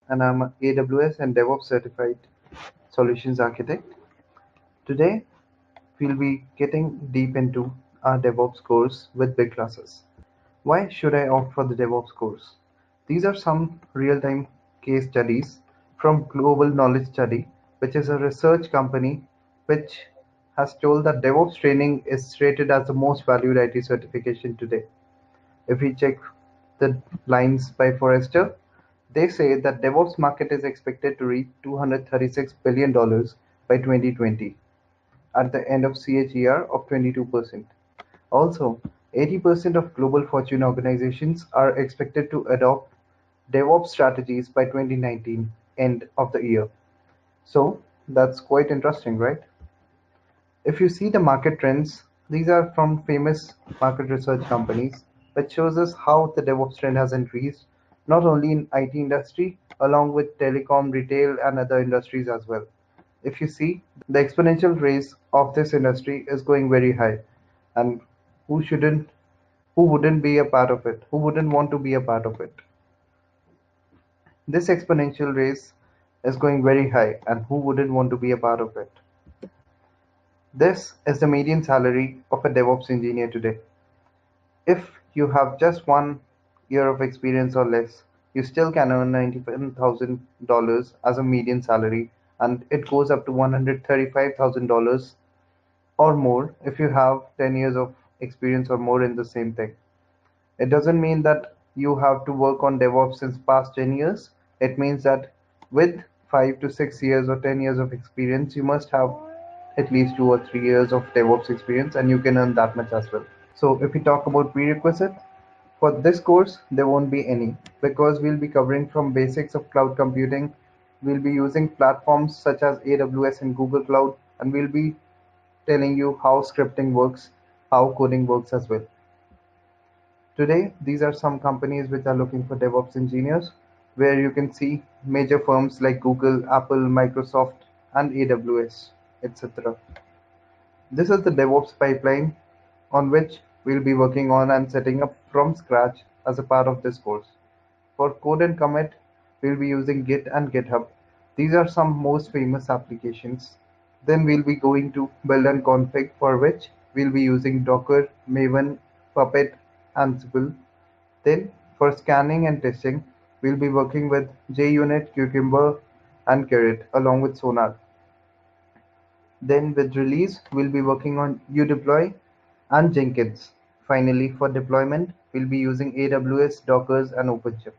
and I'm a AWS and DevOps certified solutions architect. Today, we'll be getting deep into our DevOps course with BigClasses. Why should I opt for the DevOps course? These are some real-time case studies from Global Knowledge Study, which is a research company which has told that DevOps training is rated as the most valued IT certification today. If we check the lines by Forrester, they say that DevOps market is expected to reach $236 billion by 2020 at the end of CAGR of 22%. Also, 80% of global Fortune organizations are expected to adopt DevOps strategies by 2019 end of the year. So that's quite interesting, right? If you see the market trends, these are from famous market research companies, which shows us how the DevOps trend has increased, not only in IT industry, along with telecom, retail, and other industries as well. If you see, the exponential raise of this industry is going very high, and who shouldn't, who wouldn't be a part of it? Who wouldn't want to be a part of it? This exponential raise is going very high, and who wouldn't want to be a part of it? This is the median salary of a DevOps engineer today. If you have just 1 year of experience or less, you still can earn $97,000 as a median salary, and it goes up to $135,000 or more if you have 10 years of experience or more in the same thing. It doesn't mean that you have to work on DevOps since past 10 years. It means that with 5 to 6 years or 10 years of experience, you must have at least 2 or 3 years of DevOps experience, and you can earn that much as well. So if we talk about prerequisite, for this course, there won't be any because we'll be covering from basics of cloud computing. We'll be using platforms such as AWS and Google Cloud, and we'll be telling you how scripting works, how coding works as well. Today, these are some companies which are looking for DevOps engineers, where you can see major firms like Google, Apple, Microsoft, and AWS, etc. This is the DevOps pipeline on which we'll be working on and setting up from scratch as a part of this course. For code and commit, we'll be using Git and GitHub. These are some most famous applications. Then we'll be going to build and config, for which we'll be using Docker, Maven, Puppet, Ansible. Then for scanning and testing, we'll be working with JUnit, Cucumber, and Carrot along with Sonar. Then with release, we'll be working on udeploy and Jenkins. Finally, for deployment, we'll be using AWS, Docker, and OpenShift.